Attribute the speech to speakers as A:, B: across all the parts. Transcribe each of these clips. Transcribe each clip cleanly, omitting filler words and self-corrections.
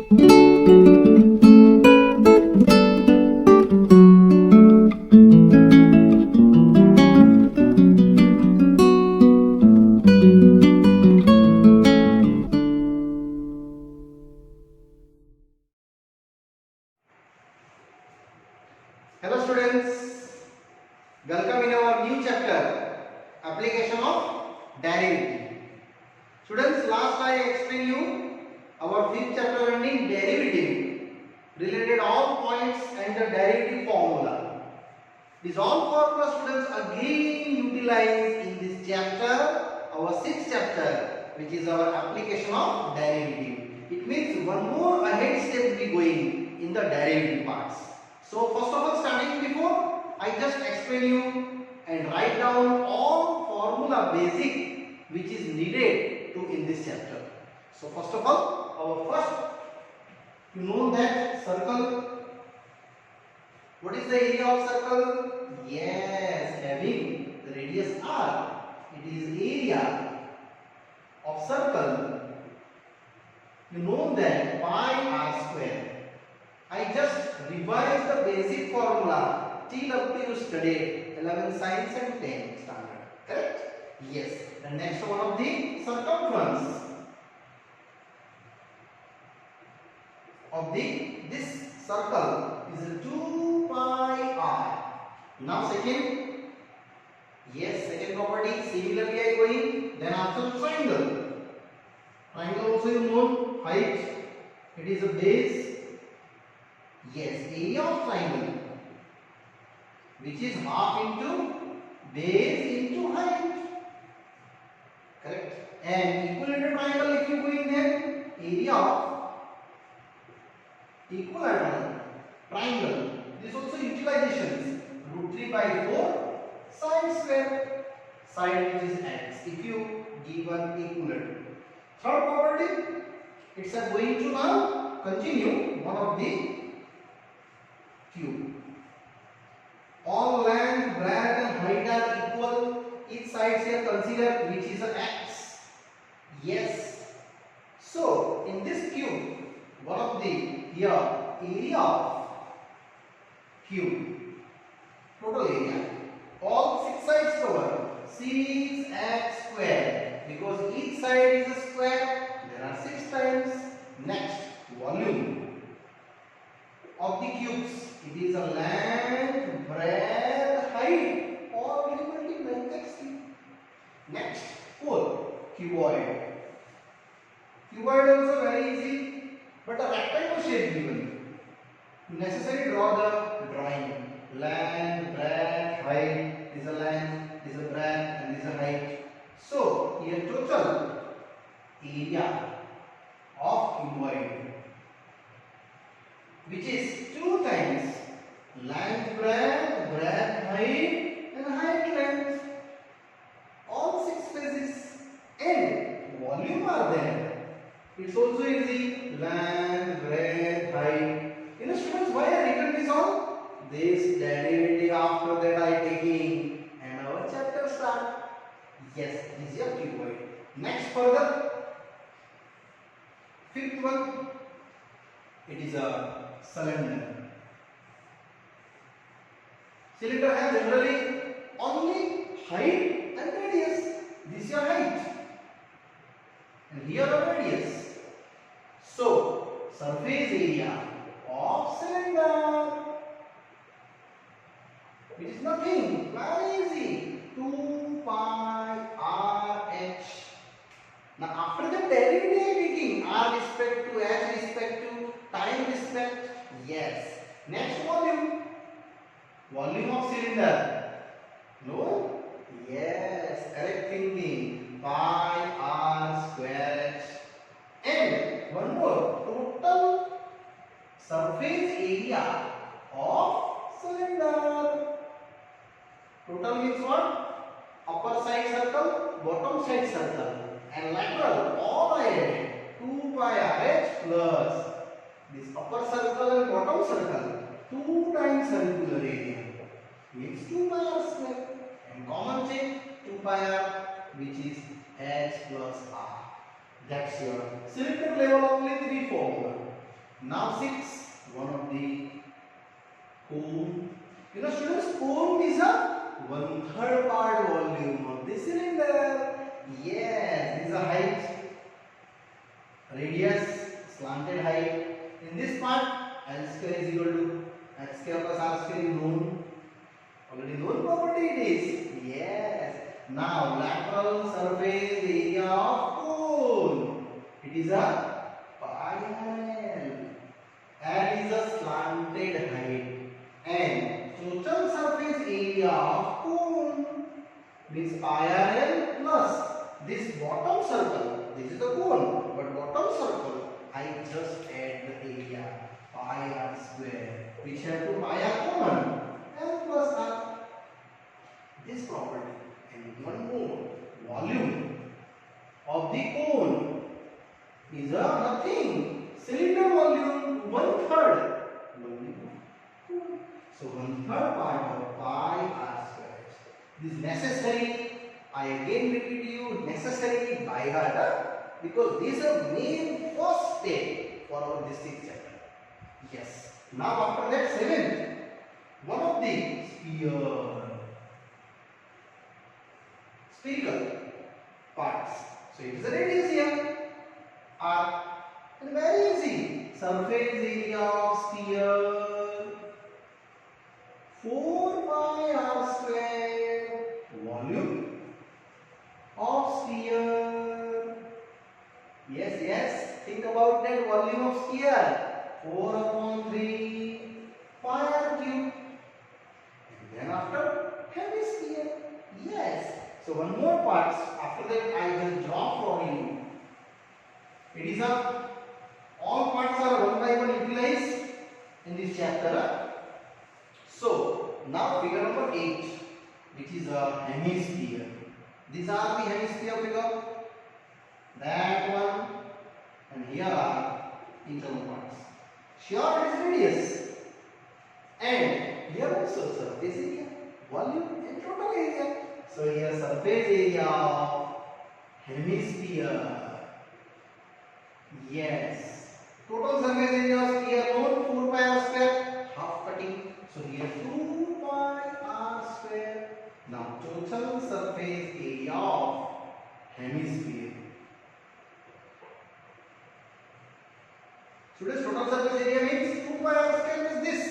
A: Hello students, welcome in our new chapter, application of derivative. Students, last I explained you our fifth chapter ending derivative, related all points and the derivative formula. These all formula students again utilized in this chapter, our sixth chapter, which is our application of derivative. It means one more ahead step will be going in the derivative parts. So first of all, starting before, I just explain you and write down all formula basic which is needed to in this chapter. So first of all, our first, you know that circle. What is the area of circle? Yes, having the radius r. It is area of circle. You know that pi r square. I just revised the basic formula till up to you studied 11 science and 10 standard. Correct? Yes. The next one of the circumference of this circle is 2 pi r. Now second, yes, second property similarly I going. Then after triangle. Triangle also you know height. It is a base. Yes, area of triangle, which is half into base into height. Correct? And equilateral triangle, if you go in there, area of equilateral triangle. This also utilizations. Root 3 by 4 sine square. Side which is x. If you give an equilateral. Third property, it's a going to now continue one of the cube. All length, breadth and height are equal. Each side here consider which is a x. Yes. So in this cube, one of the here area of cube, total area, all six sides cover 6x square, because each side is a square. There are 6 times. Next, volume of the cubes. It is a length, breadth, height, all equal x cube. Next, 4, cuboid. Cuboid also very easy, but a rectangle shape given. You necessarily draw the drawing. Length, breadth, height. This is a length, this is a breadth, and this is a height. So here total area of cuboid, which is 2 times length, breadth, breadth, height, and height, length. All 6 faces and volume are there. It's also easy. Length, breadth, height. You know students, why I written this all? This derivative after that I taking and our chapter start. Yes, this is your cuboid. Next further, fifth one, it is a cylinder. Cylinder has generally only height and radius. This is your height. And here a radius. So, surface area of cylinder, which is nothing, very easy, 2 pi r h. Now after the derivative taking r respect to h respect to time respect, yes. Next volume, volume of cylinder. No? Yes, correct thinking. Pi r square h. And one more, total surface area of cylinder. Total means what? Upper side circle, bottom side circle, and lateral. All I added 2 pi r h plus this upper circle and bottom circle 2 times circular area means 2 pi r square, and common check 2 pi r, which is h plus r. That's your cylinder level only 3 formula. Now 6, one of the cone. You know students, cone is a 1/3 part volume of the cylinder. Yes, this is a height, radius, slanted height. In this part, L square is equal to H square plus R square is known. Already known property it is. Yes. Now lateral surface area of cone. It is a pi L. L is a slanted height. And total surface area of cone means pi L plus this bottom circle. This is the cone, but bottom circle I just add the area pi R square, which have to pi R common. L plus R. This property. And one more, volume of the cone is a nothing. Cylinder volume 1/3. So 1/3 part of pi R square. This is necessary. I again repeat you, necessary by heart, because this is a main first step for our district chapter. Yes. Now after that 7th, one of the spherical parts. So it is a radius here, R, and very easy. Surface area of sphere 4 pi R square, volume of sphere. Yes, yes. Think about that volume of sphere. 4 upon 3 pi R cube. And then after hemisphere. Yes. So one more part. After that I will draw for you. It is a all parts are one by one utilized in this chapter. So now figure number 8, which is a hemisphere. These are the hemisphere figure. That one, and here are internal parts. Sure, it is radius, and here also surface area, volume, and total area. So here surface area of hemisphere. Yes. Total surface area of sphere known 4 pi R square, half cutting. So here 2 pi R square. Now total surface area of hemisphere. Students, total surface area means 2 pi R square is this.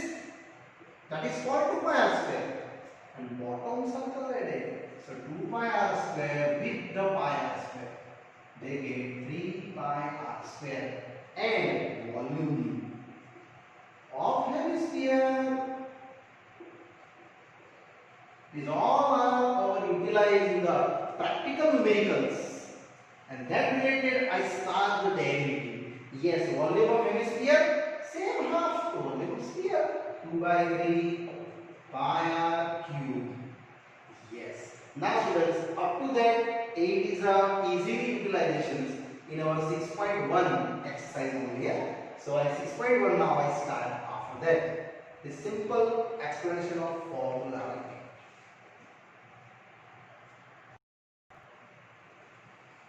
A: That is called 2 pi R square. And bottom circle added. So 2 pi R square with the pi R square. They get 3 pi R square. And volume of hemisphere. These all are utilized in the practical numericals. And that related I start the derivative. Yes, volume of hemisphere, same half to volume of sphere. 2 by 3 pi R cube. Yes. Now students, up to that 8 is easy utilizations in our 6.1 exercise only here. So at 6.1 now I start after that the simple explanation of formula.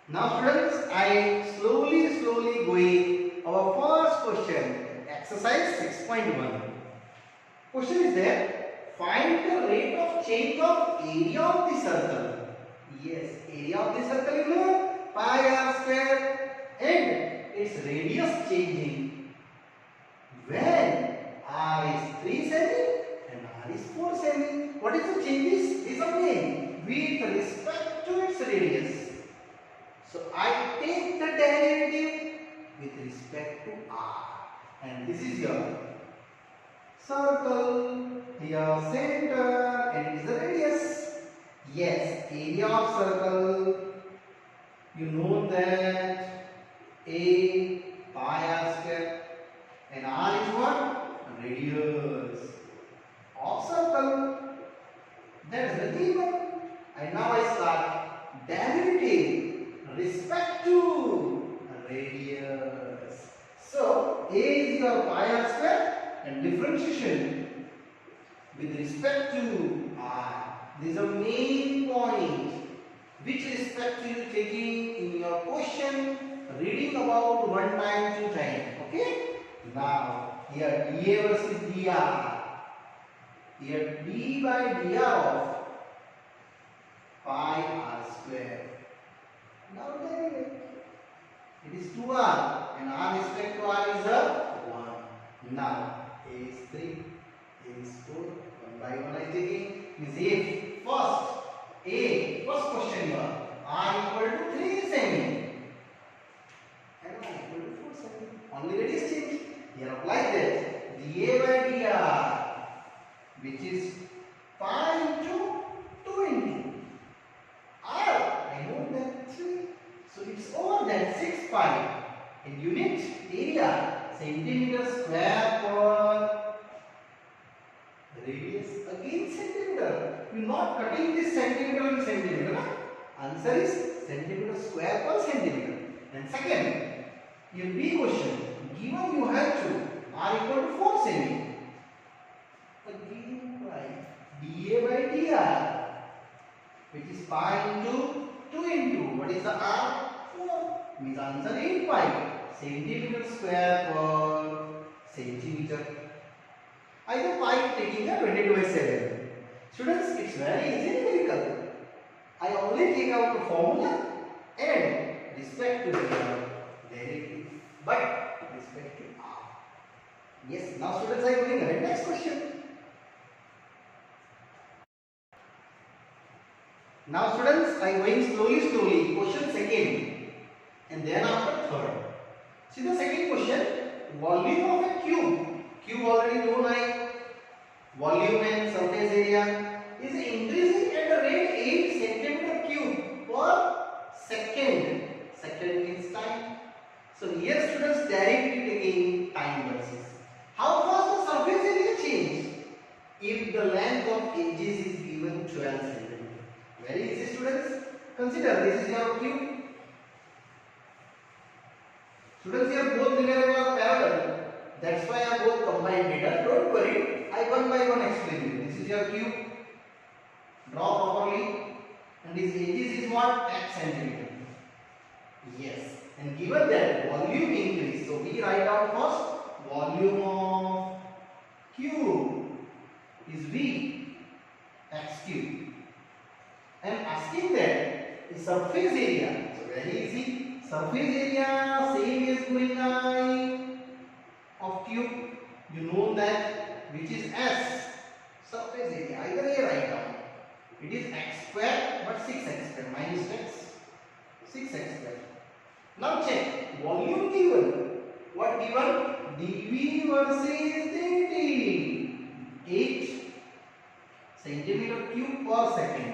A: Now students, I slowly going our first question, exercise 6.1. Question is there, find the rate of change of area of the circle. Yes, area of the circle is known, pi R square, and its radius changing when R is 3 cm and R is 4 cm. What is the changes? Is again with respect to its radius. So I take the derivative with respect to R, and this is your circle, your center, and it is the radius. Yes, area of circle, you know that A pi R square, and R is what? Radius of circle. That is the given. And now I start derivative respect to radius. So A is your pi R square and differentiation with respect to R. This is a main point which respect to you taking in your question, reading about 1 time, 2 time. Okay. Now here dA versus dr. Here d by dr of pi r square. Now derivate. It is 2r and r respect to r is a 1. Now a is 3, a is 4. 1 by 1 I am taking. Means if first question here r equal to 3 semi and y equal to 4 semi. Only that is changed. Here apply that dA by dr, which is pi into 2 into r. I know that 3. So it's over that 6 pi in unit area centimeter square per radius. Again centimeter. You are not cutting this centimeter in centimeter. Na? Answer is centimeter square per centimeter. And second, your B question. Given you have to r equal to 4 semi. Again write dA by dr, which is pi into 2 into what is the r? 4. Means answer 8 pi centimeter square per centimeter. Either pi taking a 22 by 7. Students, it's very easy numerical. I only take out the formula and respect to the derivative, but respect to r. Yes, now students I am going ahead. Next question. Now students, I am going slowly. Question second and then after third. See the second question. Volume of a cube. Cube already known like volume and surface area is increasing at a rate 8 centimeter cube per second. Second means time. So here students directly taking time versus. How fast the surface area change? If the length of edges is given 12 centimeter. Very easy students. Consider this is your cube. Students here both mirrors are parallel. That's why I both combined data. Don't worry. I one by one explain you. This is your cube. Draw properly. And this edges is what? X centimeter. Yes. And given that volume increase, so we write down first volume of cube is V x cube. I am asking that the surface area. So very easy. Surface area same is going like of cube. You know that which is S. Surface area. Either A write down. It is x square but 6x square minus x. 6x square. Now check volume given. What given? dV versus dt. 8 centimeter cube per second.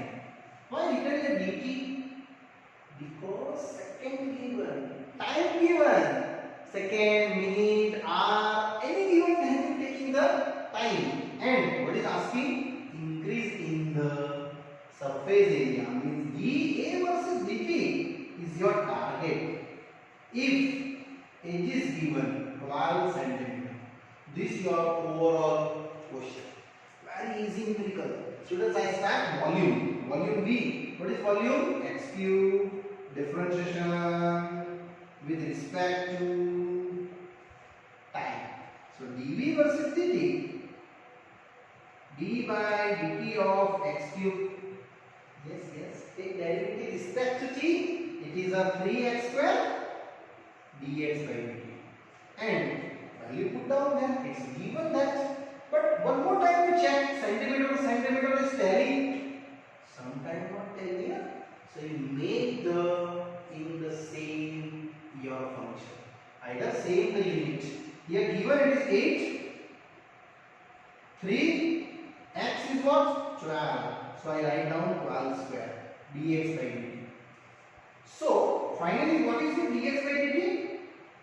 A: Why written here dt? Because second given, time given, second, minute, hour, any given time you taking the time. And what is asking? Increase in the surface area. Means dA versus dt is your target. If edge is given 12 centimeter, this is your overall question. Very easy numerical. Students, I start volume. Volume V. What is volume? X cube. Differentiation with respect to time. So dV versus dt. d by dt of x cube. Yes. Take derivative with respect to t. It is a 3x square dx by dt. And value put down there. It's given that. But one more time we check. Centimeter to centimeter is telling. Sometimes not telling here. So you make in the same your function. Either same the unit. Here given it is 8. 3 x is what? 12. So I write down 12 square dx by dt. So finally what is the dx by dt?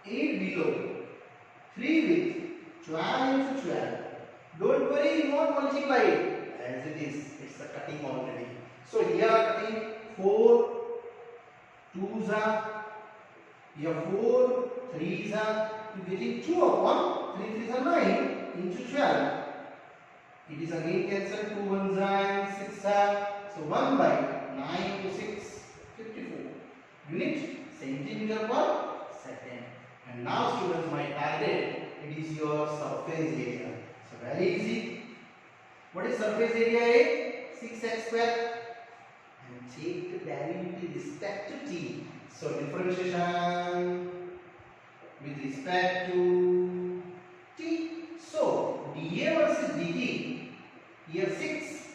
A: 8 below. 3 with 12 into 12. Don't worry, not multiply it as it is. It's a cutting already. So here cutting 4 2s are, here 4 3s are, you getting 2 upon 3 3s are 9 into 12. It is again cancelled, 2 1s are 6 are, so 1 by 9 to 6 54. Unit centimeter per second. And now students, my target, it is your surface area. So very easy. What is surface area A? 6x square. And take the derivative with respect to t. So differentiation with respect to t. So dA versus dt. Here 6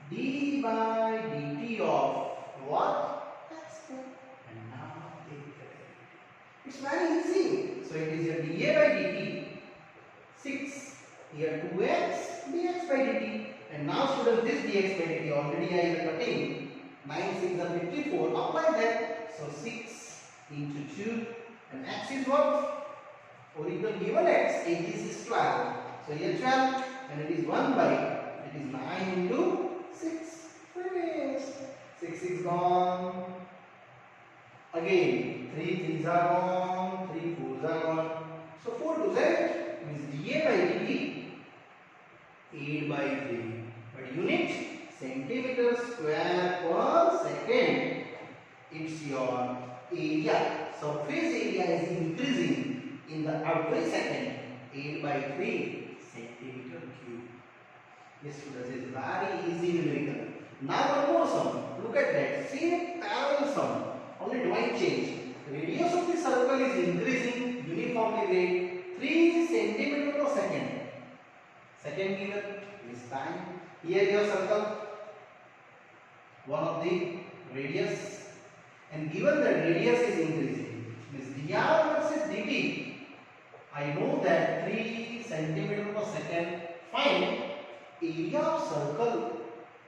A: d by dt of what? X square. And now take the derivative. It's very easy. So it is your dA by dt. 6 here 2x dx by dt. And now students, this dx by dt already I am cutting. 9 6 are 54. Apply that. So 6 into 2 and x is what? Original given x, is 12. So here 12 and it is 1 by, it is 9 into 6. Finished. 6 is gone. Again 3 3s are gone, 3 4s are gone. So 4 to z means dA by dt 8 by 3. But unit centimeter square per second. It's your area. Surface area is increasing in the every second. 8 by 3 centimeter cube. Yes, students, is very easy numerical. Now one more sum. Look at that. Same parallel sum. Only domain change. Radius of the circle is increasing uniformly rate 3 centimeter per second. Second given is time. Here your circle, one of the radius, and given that radius is increasing, means dr versus dt. I know that 3 centimeter per second. Find area of circle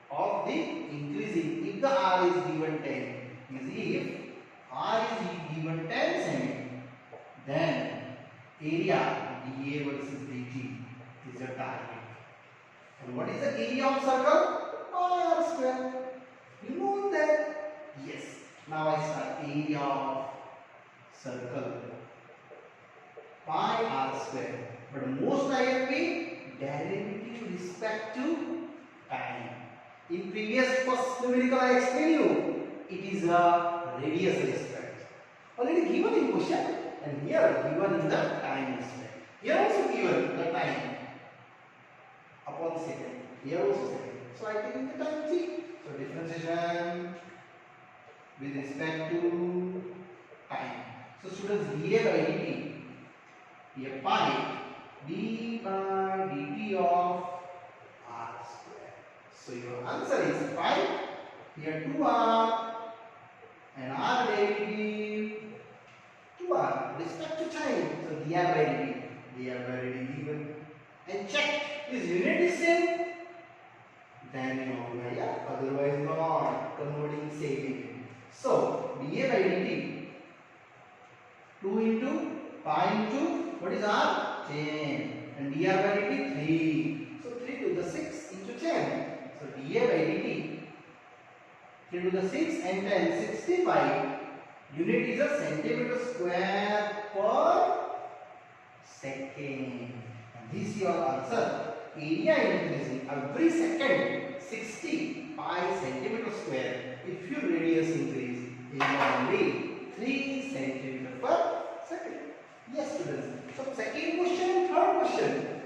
A: of the increasing. If the r is given 10, means if r is given 10 cm, then area dA versus dt is your target. And what is the area of circle? Pi r square. You know that? Yes. Now I start area of circle. Pi r square. But most I have been derivative with respect to time. In previous first numerical I explained you, it is a radius respect. Already given in question, and here given in the time respect. Here also given the time upon second. Here also second. So I take in the time t. So differentiation with respect to time. So students, dA by dt. Here pi d by dt of r square. So your answer is pi. Here 2r and r derivative 2r respect to time. So dr by dt. Dr by dt given. And check, is unit is same? Then you know, yeah, otherwise not. Converting same. So dA by dt 2 into pi into what is r? 10. And dr by dt 3. So 3 to the 6 into 10. So dA by dt 3 to the 6 and 10 65. Unit is a centimeter square per second. This is your answer. Area increasing every second 60 pi centimeter square. If your radius increase is only 3 centimeter per second. Yes, students. So second question and third question.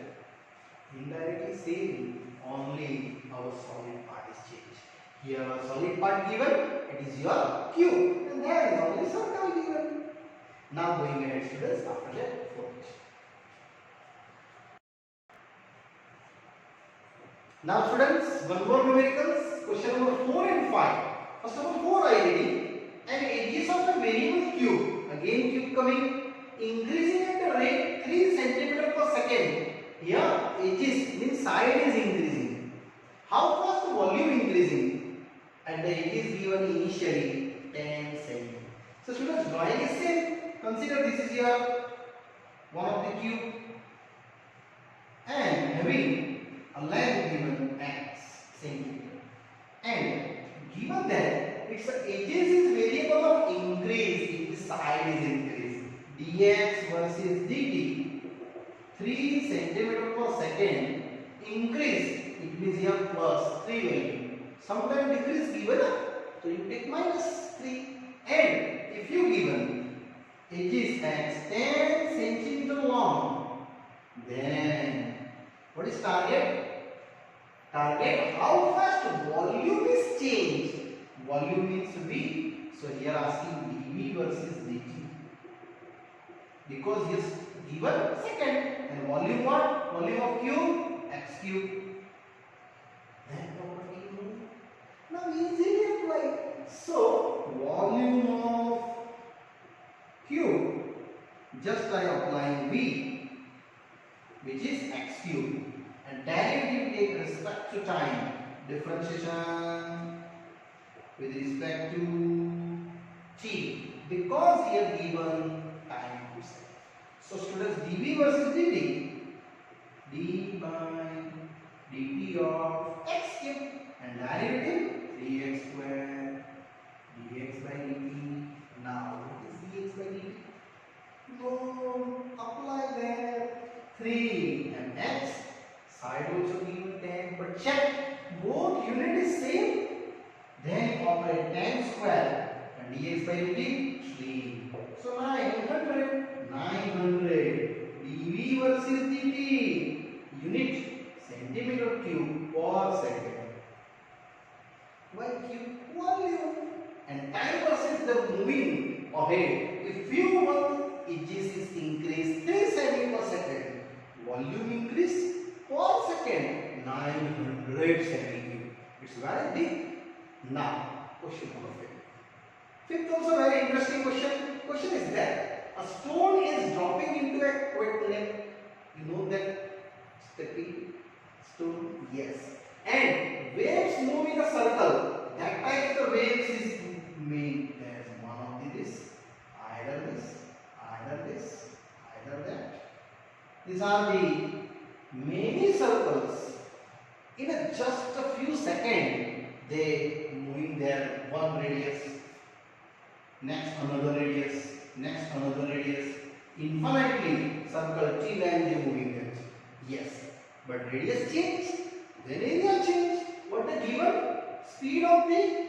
A: Indirectly same. Only our solid part is changed. Here our solid part given. It is your cube. And there is only circle given. Now going ahead, students, after that fourth question. Now students, one more numericals, question number 4 and 5. First of all, 4 I reading. And edges of a variable cube, again cube coming, increasing at the rate 3 centimeter per second. Here edges means side is increasing. How fast the volume increasing? And the edge is given initially 10 centimeter. So students, drawing is same. Consider this is your one of the cube and having a length given x centimeter, and given that its edges is variable of increase if the side is increased, dx versus dt 3 centimeter per second increase, it means here plus 3 value, sometimes decrease given up, so you take minus 3, and if you given edges x 10 centimeter long, then What is target? Target how fast volume is changed. Volume means V. So here asking dV versus dt. Because he is given second. And volume what? Volume of cube? X cube. Then property move. Now easily apply. So volume of cube, just by applying V, which is x cube, and derivative take respect to time, differentiation with respect to t, because here given time itself. So students, dv versus dt, d by dt of x cube, and derivative dx square dx by dt. Now what is dx by dt? No, apply there 3 and x side also given 10, but check both unit is same, then operate tan square and dx by dt 3. So 900 dv versus dt, unit centimeter cube per second. Why cube? Volume. And time versus the moving ahead. If v1 is increased 3 cm per second, volume increase per second 900 cm. It's very big. Now, question number 5. Fifth also very interesting question. Question is that a stone is dropping into a quick lake. You know that stepping stone? Yes. And waves move in a circle. That type the waves is made. There's one of this, either this, either this, either that. These are the many circles. In just a few seconds, they moving their one radius, next another radius, next another radius. Infinitely circle t line they moving that. Yes, but radius change, then area change. What the given? Speed of the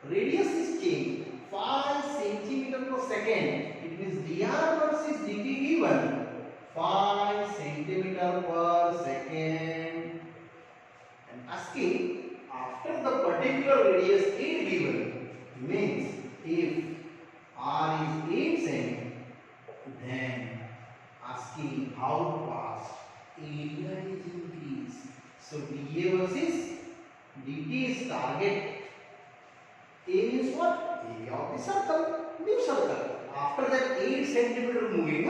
A: radius is changed 5 centimeter per second. It means dr versus dt given 5 centimeter per second. And asking after the particular radius 8 given, means if r is 8 cm, then asking how fast area is increased. So dA versus dt is target. A means what? Area of the circle, new circle. After that 8 centimeter moving,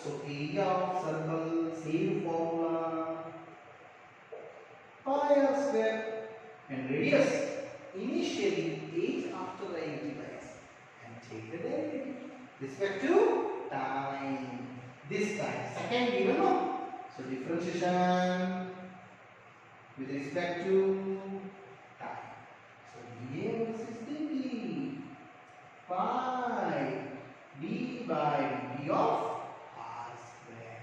A: so area of circle, same formula, pi r square, and radius initially 8 after I utilize and take the derivative respect to time. This time second given, no? So differentiation with respect to time. So dA versus dt, pi d by dt of r square.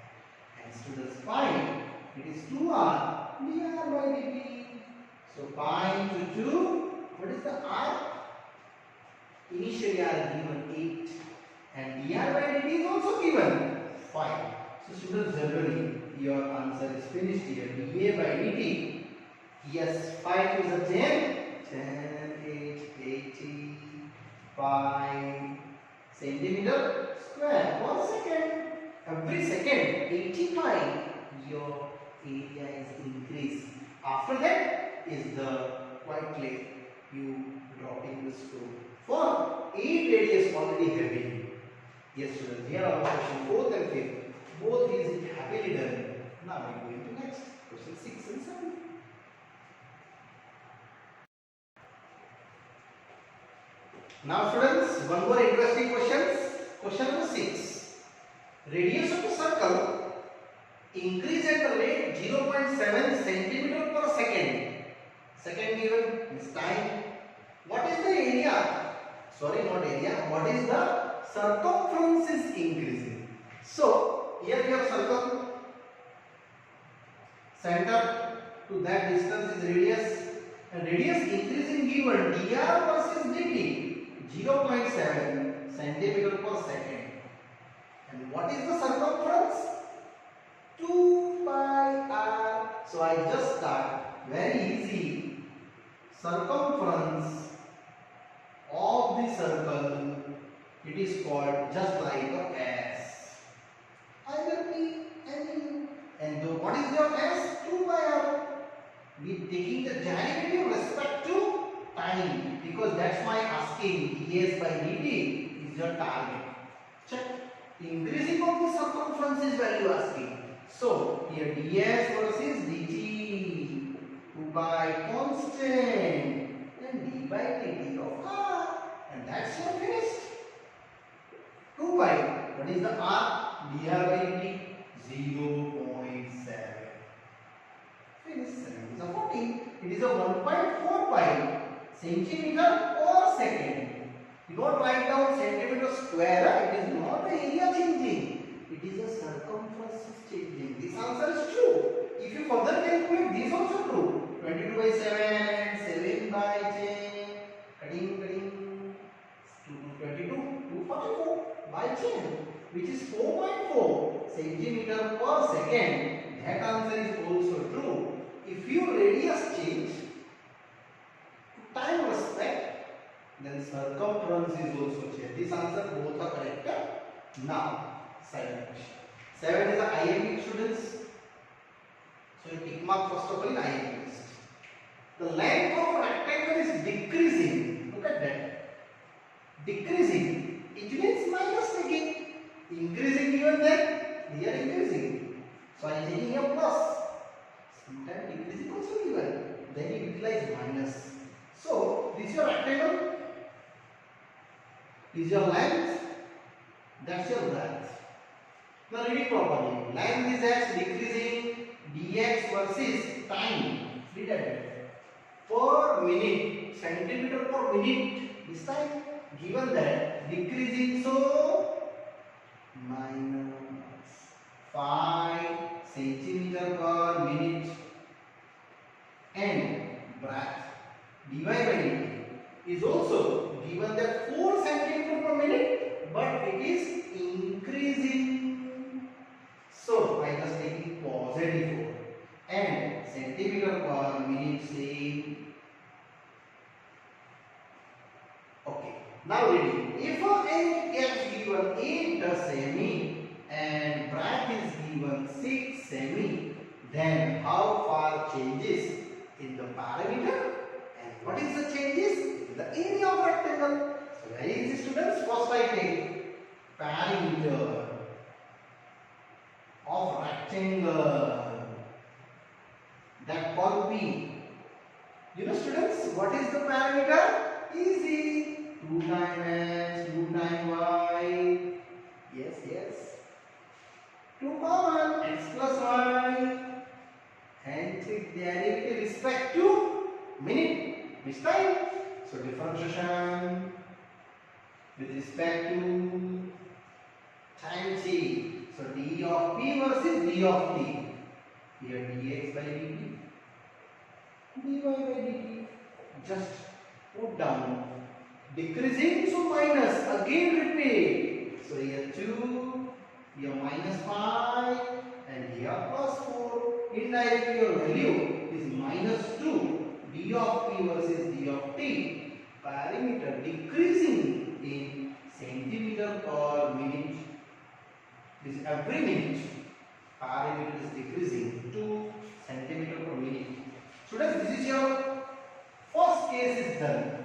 A: And students find it is 2r dr by dt. So pi into 2, what is the r? Initially r given 8 and dr by dt is also given 5. So students, generally your answer is finished here. dA by dt. Yes, 5 is a 10, 8, 80, 5 centimeter square per second. Every second, 85, your area is increased. After that is the white clay you dropping the stone. For 8 radius already heavy. Yes, students, here are question 4th and 5th. Both is happily done. Now we go into next question 6 and 7. Now students, one more interesting question. Question number 6. Radius of the circle increase at the rate 0.7 centimeter per second. Second given is time. What is the area? Sorry, not area. What is the circumference is increasing? So here you have circle. Center to that distance is radius. And radius increasing given dr versus dt. 0.7 centimeter per second. And what is the circumference? 2 pi r So I just start. Very easy. Circumference of the circle, it is called just like a S. Either P and U. And what is your S? 2 by R. We taking the derivative with respect to time, because that's why asking ds by dt is your target. Check. Increasing of the circumference is value asking. So here ds versus dt, 2 by constant and d by dt of r, and that's your finished. 2 by, what is the r? dr by dt 0.7. Finish. 7 is a 14. It is a 1.4 pi centimeter per second. You don't write down centimeter square. It is not the area changing. It is a circumference changing. This answer is true. If you further calculate, this also true. 22 by 7, 7 by 10, cutting, 22, 244 by 10, which is 4.4 centimeter per second. That answer is also true. If your radius change to time respect, then circumference is also changed. This answer both are correct. Now, 7 question. 7 is the IMP students. So you tick mark first of all in IMP list. The length of rectangle is decreasing. Look at that. Decreasing. It means minus taking. Increasing given there. Here increasing. So I am taking here plus. Sometimes decreasing also given. Then you utilize minus. So this is your rectangle. This is your length. That's your breadth. Now read it properly. Length is x decreasing, dx versus time. Read that. Per minute, centimeter per minute. This time given that decreasing, so minus 5 centimeter per minute, and breadth dy by dt is also given that 4 centimeter per minute, but it is increasing. So I just taking positive 4 and centimeter per minute same. Okay. Now ready. If n is given 8 semi and breadth is given 6 semi, then how far changes in the parameter? And what is the changes in the area of rectangle? So very easy students. First I take parameter of rectangle, that called P. You know students, what is the parameter? Easy. 2 times x, 2 times y. Yes, yes. 2 common, x plus y. And take derivative respect to minute, which time? So differentiation with respect to time t. So d of p versus d of t. Here dx by dt, dy by dt. Just put down. Decreasing, so minus. Again repeat. So here 2, here minus 5, and here plus 4. Indirectly your value is minus 2. D of p versus d of t. Parameter decreasing in centimeter per minute. This every minute parameter is decreasing 2 centimeter per minute. Students, this is your first case is done.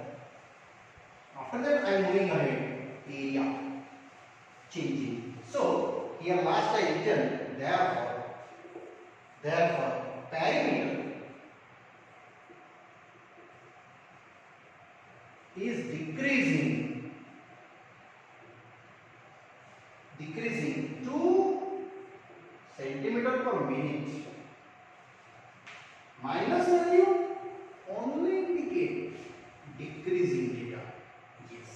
A: After that I am moving ahead. Area changing. So here last I written therefore perimeter is decreasing 2 centimeter per minute. Minus value only indicate decreasing data. Yes.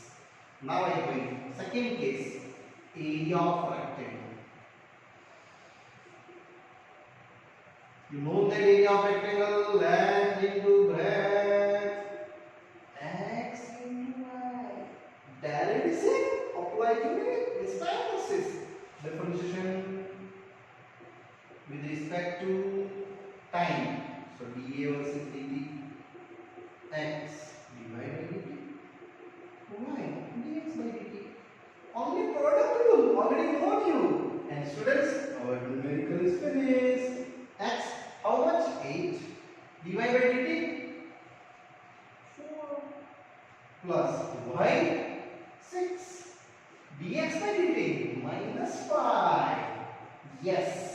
A: Now I going second case, area of rectangle. You know that area of rectangle, length into breadth, x into y. Derivation apply to it. Which time process? Differentiation with respect to time. So dA versus dt, x divided by dt. Why? dx by dt. Only product rule, already known you. And students, our numerical is finished. X, how much? 8. dy by dt, 4. Plus y, 6. dx by dt, minus 5. Yes.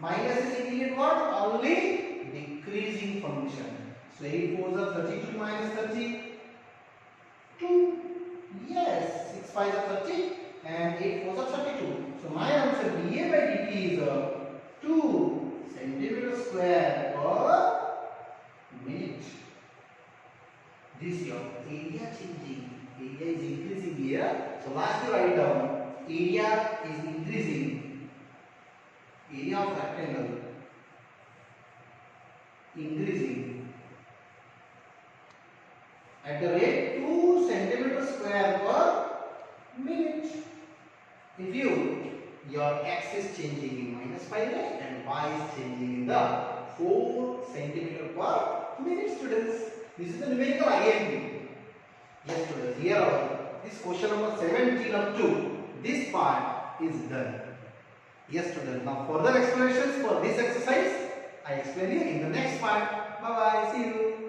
A: Minus is indicated what? Only decreasing function. So 8 4s are 32 minus 30. 2. Yes. 6 5s are 30 and 8 4s are 32. So my answer dA by dt is 2 centimeter square per minute. This your area changing. Area is increasing here. So last you write down. Area is increasing. Area of rectangle increasing at the rate 2 centimeter square per minute. If your x is changing in minus 5 and y is changing in the 4 centimeter per minute, students. This is the numerical IMP. Yes, students. Here this question number 17 up to this part is done. Yes, students. Now further explanations for this exercise I explain you in the next part. Bye bye. See you.